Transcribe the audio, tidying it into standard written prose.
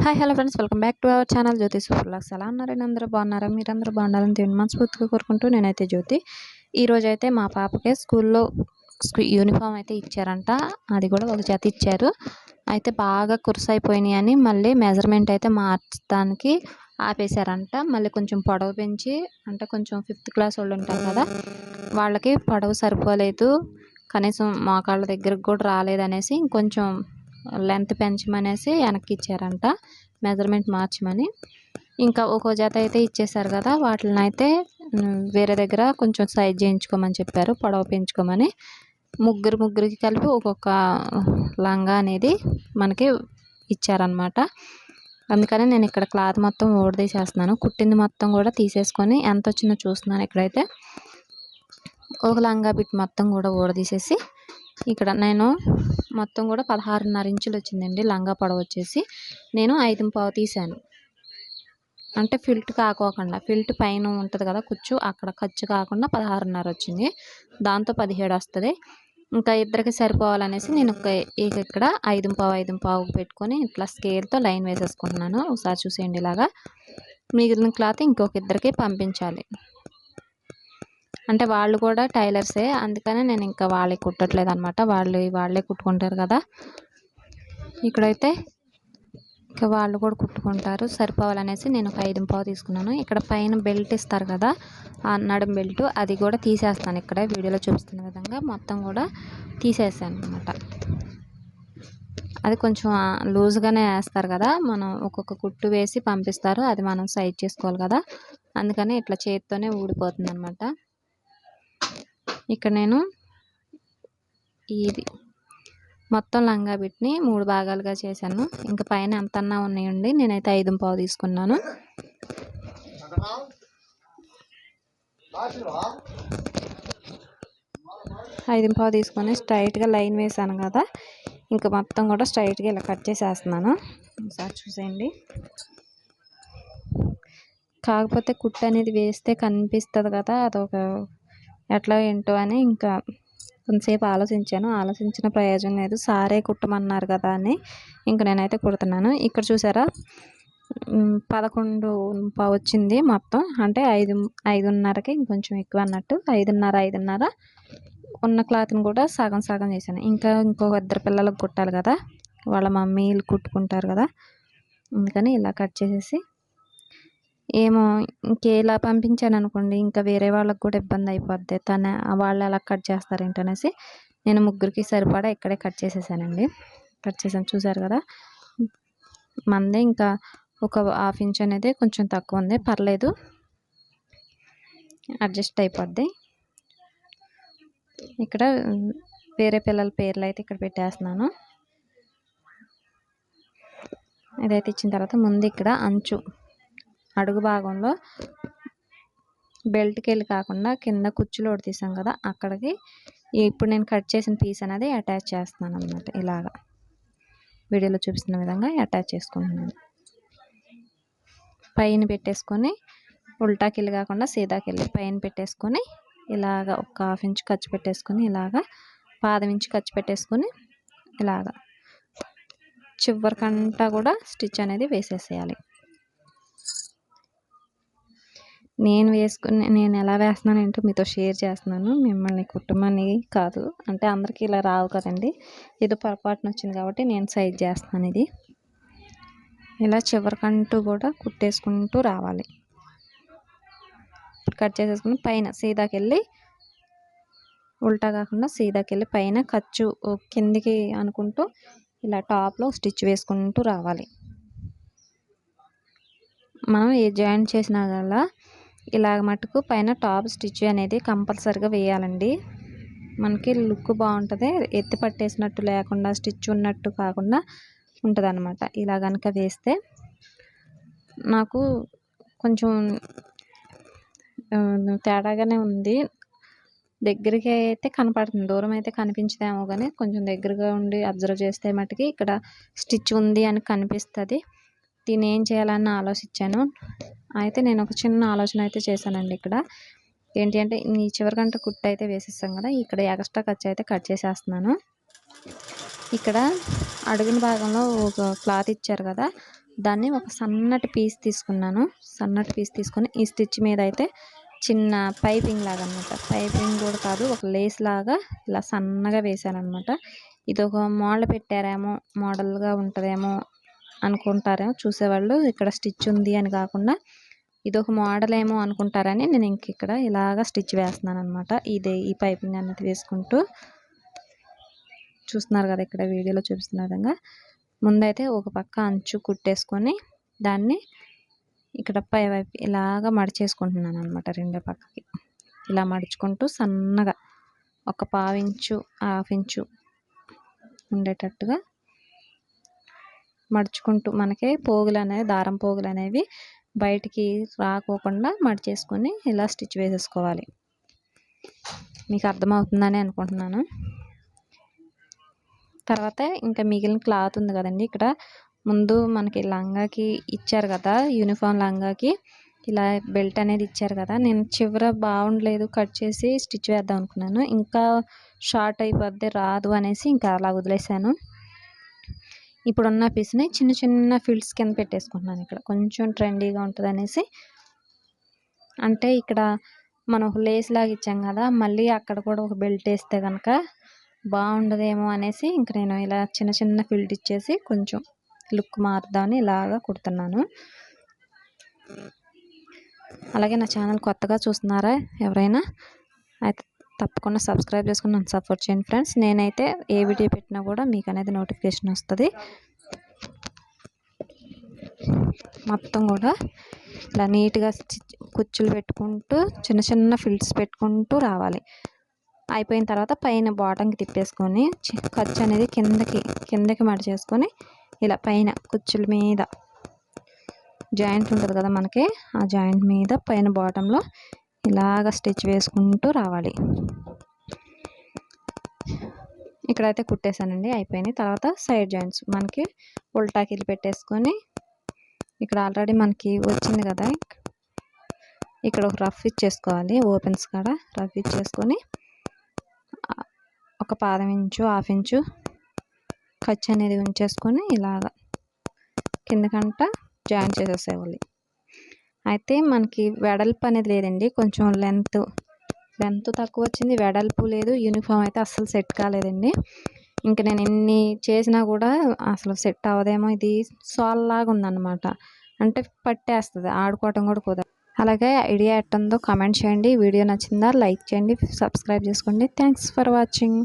Hi hello friends, welcome back to our channel Jyothi super vlogs. ఎలా ఉన్నారండి? అందరూ బాగున్నారా? మీరందరూ బాగుండాలని దేవుని మనస్ఫూర్తిగా కోరుకుంటూ నేనైతే జ్యోతి. ఈరోజైతే మా పాపకి స్కూల్లో యూనిఫామ్ అయితే ఇచ్చారంట. అది కూడా ఒక జత ఇచ్చారు. అయితే బాగా కురుసైపోయినాయి అని మళ్ళీ మెజర్మెంట్ అయితే మార్చడానికి ఆపేశారంట. మళ్ళీ కొంచెం పొడవు పెంచి, అంటే కొంచెం 5th క్లాస్ వాళ్ళు ఉంటారు కదా, వాళ్ళకి పొడవు సరిపోలేదు, కనీసం మోకాళ్ళ దగ్గరకు కూడా రాలేదనేసి ఇంకొంచెం లెంత్ పెంచమనేసి వెనక్కి ఇచ్చారంట, మెజర్మెంట్ మార్చమని. ఇంకా ఒక్కో జత అయితే ఇచ్చేసారు కదా, వాటిని అయితే వేరే దగ్గర కొంచెం సైజ్ చేయించుకోమని చెప్పారు, పొడవు పెంచుకోమని. ముగ్గురికి కలిపి ఒక్కొక్క లంగా అనేది మనకి ఇచ్చారనమాట. అందుకని నేను ఇక్కడ క్లాత్ మొత్తం ఊడదీసేస్తున్నాను. కుట్టింది మొత్తం కూడా తీసేసుకొని ఎంత వచ్చిందో చూస్తున్నాను. ఇక్కడైతే ఒక లంగా బిట్ మొత్తం కూడా ఊడదీసేసి, ఇక్కడ నేను మొత్తం కూడా 16.5 ఇంచులు వచ్చిందండి లంగా పొడవు వచ్చేసి. నేను 5.25 తీసాను, అంటే ఫిల్ట్ కాకోకుండా, ఫిల్ట్ పైన ఉంటుంది కదా కుచ్చు, అక్కడ ఖర్చు కాకుండా 16.5 వచ్చింది. దాంతో 17 వస్తుంది. ఇంకా ఇద్దరికి సరిపోవాలనేసి నేను ఇక్కడ 5.25 పెట్టుకొని ఇట్లా స్కేల్తో లైన్ వేసేసుకుంటున్నాను. ఒకసారి చూసేయండి. ఇలాగా మిగిలిన క్లాత్ ఇంకొక ఇద్దరికి పంపించాలి. అంటే వాళ్ళు కూడా టైలర్సే, అందుకనే నేను ఇంకా వాళ్ళకి కుట్టట్లేదు అనమాట. వాళ్ళే కుట్టుకుంటారు కదా. ఇక్కడైతే ఇంకా వాళ్ళు కూడా కుట్టుకుంటారు, సరిపోవాలనేసి నేను ఒక 5.25 తీసుకున్నాను. ఇక్కడ పైన బెల్ట్ ఇస్తారు కదా, ఆ నడుం బెల్ట్, అది కూడా తీసేస్తాను. ఇక్కడ వీడియోలో చూపిస్తున్న విధంగా మొత్తం కూడా తీసేసాను అనమాట. అది కొంచెం లూజ్గానే వేస్తారు కదా, మనం ఒక్కొక్క కుట్టు వేసి పంపిస్తారు, అది మనం సైజ్ చేసుకోవాలి కదా, అందుకని ఇట్లా చేతితోనే ఊడిపోతుంది అనమాట. ఇక్కడ నేను ఇది మొత్తం లంగా బిట్ని 3 భాగాలుగా చేశాను. ఇంకా పైన ఎంతన్నా ఉన్నాయండి, నేనైతే 5.25 తీసుకున్నాను. 5.25 తీసుకొని స్ట్రైట్గా లైన్ వేసాను కదా, ఇంకా మొత్తం కూడా స్ట్రైట్గా ఇలా కట్ చేసేస్తున్నాను. ఒకసారి చూసేయండి. కాకపోతే కుట్టు అనేది వేస్తే కనిపిస్తుంది కదా, అదొక ఎట్లా ఏంటో అని ఇంకా కొంతసేపు ఆలోచించిన ప్రయోజనం లేదు. సారే కుట్టమన్నారు కదా అని ఇంక నేనైతే కుడుతున్నాను. ఇక్కడ చూసారా, 11.25 వచ్చింది మొత్తం, అంటే 5.5కి ఇంకొంచెం ఎక్కువ అన్నట్టు. 5.5 ఉన్న క్లాత్ని కూడా సగం చేశాను. ఇంకో ఇద్దరు పిల్లలకు కుట్టాలి కదా, వాళ్ళ మమ్మీలు కుట్టుకుంటారు కదా, అందుకని ఇలా కట్ చేసేసి, ఏమో ఇంకేలా పంపించాను అనుకోండి, ఇంకా వేరే వాళ్ళకి కూడా ఇబ్బంది అయిపోద్ది, వాళ్ళు ఎలా కట్ చేస్తారేంటనేసి నేను ముగ్గురికి సరిపడా ఇక్కడే కట్ చేసేసానండి. కట్ చేసాను, చూసారు కదా. మందే ఇంకా ఒక 1/2 ఇంచ్ అనేది కొంచెం తక్కువ ఉంది, పర్లేదు, అడ్జస్ట్ అయిపోద్ది. ఇక్కడ వేరే పిల్లల పేర్లు అయితే ఇక్కడ పెట్టేస్తున్నాను. ఇదైతే ఇచ్చిన తర్వాత ముందు ఇక్కడ అంచు అడుగు భాగంలో బెల్ట్కి వెళ్ళి కాకుండా కింద కుచ్చులు తీసాం కదా, అక్కడికి ఇప్పుడు నేను కట్ చేసిన పీస్ అనేది అటాచ్ చేస్తున్నాను అన్నమాట. ఇలాగా వీడియోలో చూపిస్తున్న విధంగా అటాచ్ చేసుకుంటున్నాను. పైన పెట్టేసుకొని ఉల్టాకిల్లి కాకుండా సీదాకిల్లి పైన పెట్టేసుకొని ఇలాగా ఒక 1/2 ఇంచ్ ఖర్చు పెట్టేసుకొని, ఇలాగా 1/2 ఇంచ్ ఖర్చు పెట్టేసుకొని, ఇలాగా చివరికంటా కూడా స్టిచ్ అనేది వేసేసేయాలి. నేను ఎలా వేస్తున్నాను ఏంటో మీతో షేర్ చేస్తున్నాను, మిమ్మల్ని కుట్టమని కాదు. అంటే అందరికీ ఇలా రావు కదండి, ఏదో పొరపాటున వచ్చింది కాబట్టి నేను సైజ్ చేస్తున్నాను. ఇది ఇలా చివరికంటూ కూడా కుట్టేసుకుంటూ రావాలి. కట్ చేసేసుకుని పైన సీదాకెళ్ళి, ఉల్టా కాకుండా సీదాకెళ్ళి పైన ఖర్చు కిందికి అనుకుంటూ ఇలా టాప్లో స్టిచ్ వేసుకుంటూ రావాలి. మనం ఏ జాయింట్ చేసినా కదా ఇలాగ మటుకు పైన టాప్ స్టిచ్ అనేది కంపల్సరిగా వేయాలండి. మనకి లుక్ బాగుంటుంది, ఎత్తి పట్టేసినట్టు లేకుండా, స్టిచ్ ఉన్నట్టు కాకుండా ఉంటుంది అనమాట. ఇలా కనుక వేస్తే నాకు కొంచెం తేడాగానే ఉంది. దగ్గరికి అయితే కనపడుతుంది, దూరం అయితే కనిపించదేమో కానీ కొంచెం దగ్గరగా ఉండి అబ్జర్వ్ చేస్తే మటుకి ఇక్కడ స్టిచ్ ఉంది అని కనిపిస్తుంది. దీన్ని ఏం చేయాలని ఆలోచించాను. అయితే నేను ఒక చిన్న ఆలోచన అయితే చేశానండి. ఇక్కడ ఏంటి అంటే, ఈ చివరికంట కుట్టు అయితే వేసేస్తాం కదా, ఇక్కడ ఎక్స్ట్రా ఖర్చు అయితే కట్ చేసేస్తున్నాను. ఇక్కడ అడుగున భాగంలో ఒక క్లాత్ ఇచ్చారు కదా, దాన్ని ఒక సన్నటి పీస్ తీసుకున్నాను. సన్నటి పీస్ తీసుకొని ఈ స్టిచ్ మీద అయితే చిన్న పైపింగ్ లాగా అనమాట, పైపింగ్ కూడా కాదు, ఒక లేస్ లాగా ఇలా సన్నగా వేసాను అనమాట. ఇది ఒక మోడల్ పెట్టారేమో, మోడల్గా ఉంటుందేమో అనుకుంటారేమో చూసేవాళ్ళు, ఇక్కడ స్టిచ్ ఉంది అని కాకుండా ఇది ఒక మోడల్ ఏమో అనుకుంటారని నేను ఇంక ఇక్కడ ఇలాగా స్టిచ్ వేస్తున్నాను అనమాట. ఈ పైపింగ్ అనేది వేసుకుంటూ చూస్తున్నారు కదా, ఇక్కడ వీడియోలో చూపిస్తున్న విధంగా ముందైతే ఒక పక్క అంచు కుట్టేసుకొని దాన్ని ఇక్కడ పై వైపు ఇలాగా మడిచేసుకుంటున్నాను అనమాట. రెండో పక్కకి ఇలా మడుచుకుంటూ సన్నగా ఒక పావించు హాఫ్ ఇంచు ఉండేటట్టుగా మడుచుకుంటూ మనకి పోగులు అనేవి, దారం పోగులు అనేవి బయటికి రాకోకుండా మడిచేసుకొని ఇలా స్టిచ్ వేసేసుకోవాలి. మీకు అర్థమవుతుందని అనుకుంటున్నాను. తర్వాత ఇంకా మిగిలిన క్లాత్ ఉంది కదండి, ఇక్కడ ముందు మనకి లంగాకి ఇచ్చారు కదా, యూనిఫామ్ లంగాకి ఇలా బెల్ట్ అనేది ఇచ్చారు కదా, నేను చివర బాగుండలేదు కట్ చేసి స్టిచ్ వేద్దాం అనుకున్నాను. ఇంకా షార్ట్ అయిపోద్ది రాదు అనేసి ఇంకా అలా వదిలేసాను. ఇప్పుడున్న పీస్ని చిన్న చిన్న ఫిల్స్ కింద పెట్టేసుకుంటున్నాను. ఇక్కడ కొంచెం ట్రెండీగా ఉంటుంది అనేసి, అంటే ఇక్కడ మనం ఒక లేస్ లాగా ఇచ్చాం కదా, మళ్ళీ అక్కడ కూడా ఒక బెల్ట్ వేస్తే కనుక బాగుండదేమో అనేసి ఇంక నేను ఇలా చిన్న చిన్న ఫిల్ట్ ఇచ్చేసి కొంచెం లుక్ మారుద్దామని ఇలాగా కుడుతున్నాను. అలాగే నా ఛానల్ కొత్తగా చూస్తున్నారా ఎవరైనా అయితే తప్పకుండా సబ్స్క్రైబ్ చేసుకుని నన్ను సపోర్ట్ చేయండి ఫ్రెండ్స్. నేనైతే ఏ వీడియో పెట్టినా కూడా మీకు అనేది నోటిఫికేషన్ వస్తుంది. మొత్తం కూడా ఇలా నీట్గా కుచ్చులు పెట్టుకుంటూ చిన్న చిన్న ఫిల్స్ పెట్టుకుంటూ రావాలి. అయిపోయిన తర్వాత పైన బాటంకి తిప్పేసుకొని ఖర్చు అనేది కిందకి మడిచేసుకొని ఇలా పైన కుచ్చుల మీద జాయింట్ ఉంటుంది కదా మనకి, ఆ జాయింట్ మీద పైన బాటంలో ఇలాగ స్టిచ్ వేసుకుంటూ రావాలి. ఇక్కడైతే కుట్టేశానండి, అయిపోయింది. తర్వాత సైడ్ జాయింట్స్ మనకి ఉల్టాకిలు పెట్టేసుకొని ఇక్కడ ఆల్రెడీ మనకి వచ్చింది కదా, ఇక్కడ ఒక రఫ్ ఇచ్చేసుకోవాలి. ఓపెన్స్ కాడ రఫ్ ఇచ్చేసుకొని ఒక పాదం ఇంచు హాఫ్ ఇంచు ఖర్చు అనేది ఉంచేసుకొని ఇలాగ కిందకంట జాయిన్ చేసేసేవాలి. అయితే మనకి వెడల్పు అనేది లేదండి, కొంచెం లెంత్ తక్కువ వచ్చింది, వెడల్పు లేదు. యూనిఫామ్ అయితే అస్సలు సెట్ కాలేదండి. ఇంక నేను ఎన్ని చేసినా కూడా అసలు సెట్ అవ్వదేమో. ఇది సాల్ లాగా ఉందన్నమాట, అంటే పట్టేస్తుంది, ఆడుకోవటం కూడా కుదరదు. అలాగే ఐడియా ఎట్టుందో కామెంట్ చేయండి. వీడియో నచ్చిందా లైక్ చేయండి, సబ్స్క్రైబ్ చేసుకోండి. Thanks for watching.